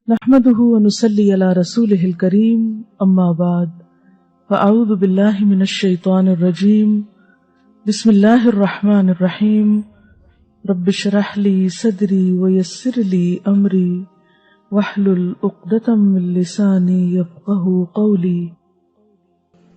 نحمده ونصلي على رسوله الكريم اما بعد فاعوذ بالله من الشيطان الرجيم بسم الله الرحمن الرحيم رب اشرح لي صدري ويسر لي امري واحلل عقدة من لساني يفقهوا قولي.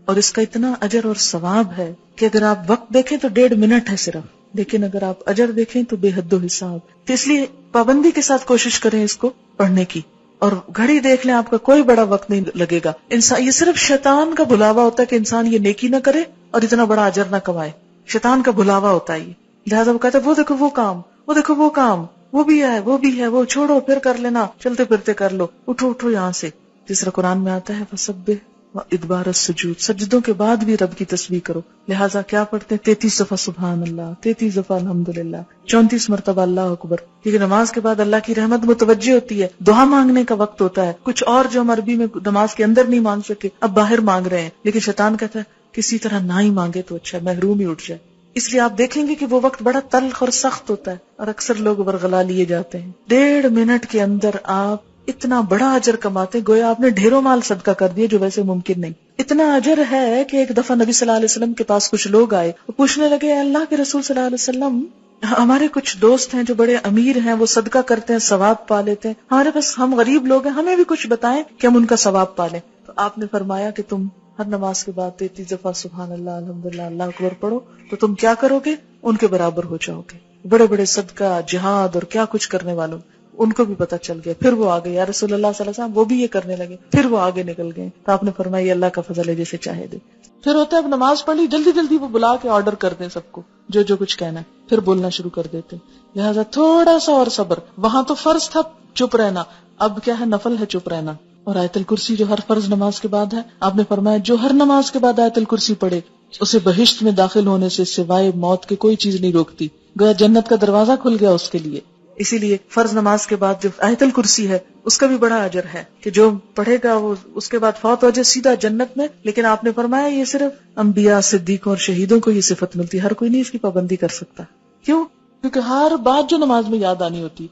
اور اس کا اتنا اجر اور ثواب ہے کہ اگر آپ وقت دیکھیں تو 1.5 منٹ ہے صرف، لیکن اگر آپ اجر دیکھیں تو بے حد و حساب. تو اس لیے پابندی کے ساتھ کوشش کریں اس کو پڑھنے کی، اور گھڑی دیکھ لیں، آپ کا کوئی بڑا وقت نہیں لگے گا. انسان یہ صرف شیطان کا بھلاوا ہوتا ہے کہ انسان یہ نیکی نہ کرے اور اتنا بڑا اجر نہ کمائے. شیطان کا بھلاوا ہوتا ہے یہ، لہٰذا وہ کہتا ہے وہ دیکھو وہ کام، وہ دیکھو وہ کام، وہ بھی ہے وہ بھی ہے، وہ چھوڑو پھر کر لینا، چلتے پھرتے کر لو، اٹھو اٹھو یہاں سے. جس طرح قرآن میں آتا ہے فسبح ادبار السجود، سجدوں کے بعد بھی رب کی تسبیح کرو. لہٰذا کیا پڑھتے ہیں 33 دفعہ سبحان اللہ، 33 دفعہ الحمدللہ، 34 مرتبہ اللہ اکبر. کیونکہ نماز کے بعد اللہ کی رحمت متوجہ ہوتی ہے، دعا مانگنے کا وقت ہوتا ہے. کچھ اور جو ہم عربی میں نماز کے اندر نہیں مانگ سکے اب باہر مانگ رہے ہیں، لیکن شیطان کہتا ہے کسی طرح نہ ہی مانگے تو اچھا، محروم ہی اٹھ جائے. اس لیے آپ دیکھیں گے کہ وہ وقت بڑا تلخ اور سخت ہوتا ہے اور اکثر لوگ ورغلا لیے جاتے ہیں. 1.5 منٹ کے اندر آپ اتنا بڑا اجر کماتے، گویا آپ نے ڈھیروں مال صدقہ کر دیا جو ویسے ممکن نہیں. اتنا اجر ہے کہ ایک دفعہ نبی صلی اللہ علیہ وسلم کے پاس کچھ لوگ آئے، وہ پوچھنے لگے اللہ کے رسول صلی اللہ علیہ وسلم، ہمارے کچھ دوست ہیں جو بڑے امیر ہیں، وہ صدقہ کرتے ہیں ثواب پا لیتے ہیں، ہمارے پاس ہم غریب لوگ ہیں، ہمیں بھی کچھ بتائیں کہ ہم ان کا ثواب پا لیں. تو آپ نے فرمایا کہ تم ہر نماز کے بعد 33 دفعہ سبحان اللہ الحمدللہ اللہ اکبر پڑھو تو تم کیا کرو گے، ان کے برابر ہو جاؤ گے. بڑے بڑے صدقہ جہاد اور کیا کچھ کرنے والوں ان کو بھی پتا چل گیا. پھر وہ آگے یا رسول اللہ صلی اللہ علیہ وسلم، وہ بھی یہ کرنے لگے، پھر وہ آگے نکل گئے. تو آپ نے فرمایا یہ اللہ کا فضل ہے جیسے چاہے دے. پھر ہوتا ہے اب نماز پڑھ لی، جلدی جلدی وہ بلا کے آرڈر کر دیں سب کو جو جو کچھ کہنا ہے، پھر بولنا شروع کر دیتے. لہٰذا تھوڑا سا اور صبر. وہاں تو فرض تھا چپ رہنا، اب کیا ہے نفل ہے چپ رہنا. اور آیت الکرسی جو ہر فرض نماز کے بعد ہے، آپ نے فرمایا جو ہر نماز کے بعد آیت الکرسی پڑھے اسے بہشت میں داخل ہونے سے سوائے موت کے کوئی چیز نہیں روکتی. گویا جنت کا دروازہ کھل گیا اس کے لیے. اسی لیے فرض نماز کے بعد جو آیت الکرسی ہے اس کا بھی بڑا اجر ہے کہ جو پڑھے گا وہ اس کے بعد فوت ہو جائے سیدھا جنت میں. لیکن آپ نے فرمایا یہ صرف انبیاء، صدیقوں اور شہیدوں کو یہ صفت ملتی ہے، ہر کوئی نہیں اس کی پابندی کر سکتا. کیوں؟ کیونکہ ہر بات جو نماز میں یاد آنی ہوتی.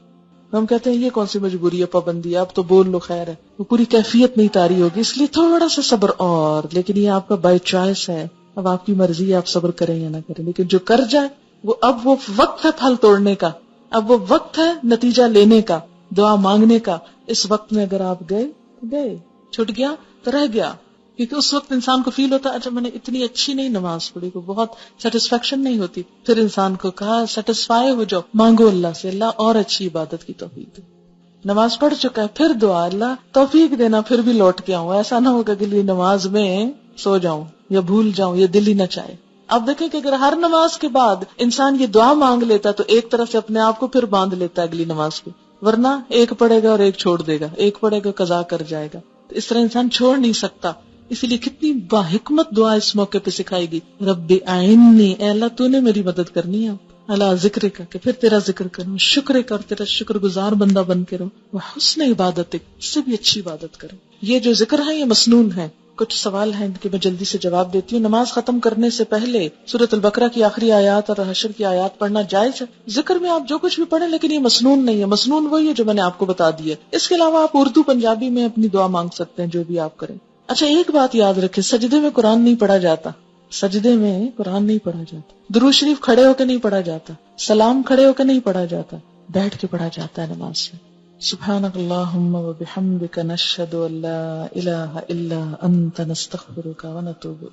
ہم کہتے ہیں یہ کون سی مجبوری ہے، پابندی ہے، اب تو بول لو خیر ہے، وہ پوری کیفیت نہیں طاری ہوگی. اس لیے تھوڑا سا صبر. اور لیکن یہ آپ کا بائی چوائس ہے، اب آپ کی مرضی ہے آپ صبر کریں یا نہ کریں. لیکن جو کر جائے وہ اب وہ وقت ہے پھل توڑنے کا، اب وہ وقت ہے نتیجہ لینے کا، دعا مانگنے کا. اس وقت میں اگر آپ گئے چھٹ گیا تو رہ گیا. کیونکہ اس وقت انسان کو فیل ہوتا ہے اچھا میں نے اتنی اچھی نہیں نماز پڑھی، کو بہت سیٹسفیکشن نہیں ہوتی. پھر انسان کو کہا سیٹسفائی ہو جاؤ، مانگو اللہ سے اللہ اور اچھی عبادت کی توفیق دے. نماز پڑھ چکا ہے پھر دعا اللہ توفیق دینا پھر بھی لوٹ کے آؤں. ایسا نہ ہوگا کہ نماز میں سو جاؤں یا بھول جاؤں، یہ دل ہی نہ چاہے. اب دیکھیں کہ اگر ہر نماز کے بعد انسان یہ دعا مانگ لیتا تو ایک طرح سے اپنے آپ کو پھر باندھ لیتا اگلی نماز کو. ورنہ ایک پڑھے گا اور ایک چھوڑ دے گا، ایک پڑھے گا قضا کر جائے گا. تو اس طرح انسان چھوڑ نہیں سکتا. اسی لیے کتنی باحکمت دعا اس موقع پہ سکھائی گی. رب اعنی، اے اللہ تو نے میری مدد کرنی ہے. اللہ ذکر کا کہ پھر تیرا ذکر کروں، شکر کا اور تیرا شکر گزار بندہ بن کے رہو، وہ حسن عبادت سے بھی اچھی عبادت کرو. یہ جو ذکر ہے یہ مسنون ہے. کچھ سوال ہیں کہ میں جلدی سے جواب دیتی ہوں. نماز ختم کرنے سے پہلے سورۃ البقرہ کی آخری آیات اور حشر کی آیات پڑھنا جائز ہے؟ ذکر میں آپ جو کچھ بھی پڑھیں لیکن یہ مسنون نہیں ہے. مسنون وہی ہے جو میں نے آپ کو بتا دی ہے. اس کے علاوہ آپ اردو پنجابی میں اپنی دعا مانگ سکتے ہیں جو بھی آپ کریں. اچھا ایک بات یاد رکھیں، سجدے میں قرآن نہیں پڑھا جاتا. سجدے میں قرآن نہیں پڑھا جاتا. درود شریف کھڑے ہو کے نہیں پڑھا جاتا. سلام کھڑے ہو کے نہیں پڑھا جاتا، بیٹھ کے پڑھا جاتا ہے نماز میں. سبحانک اللہم و بحمدک نشہد ان لا الہ الا انت نستغفرک و نتوب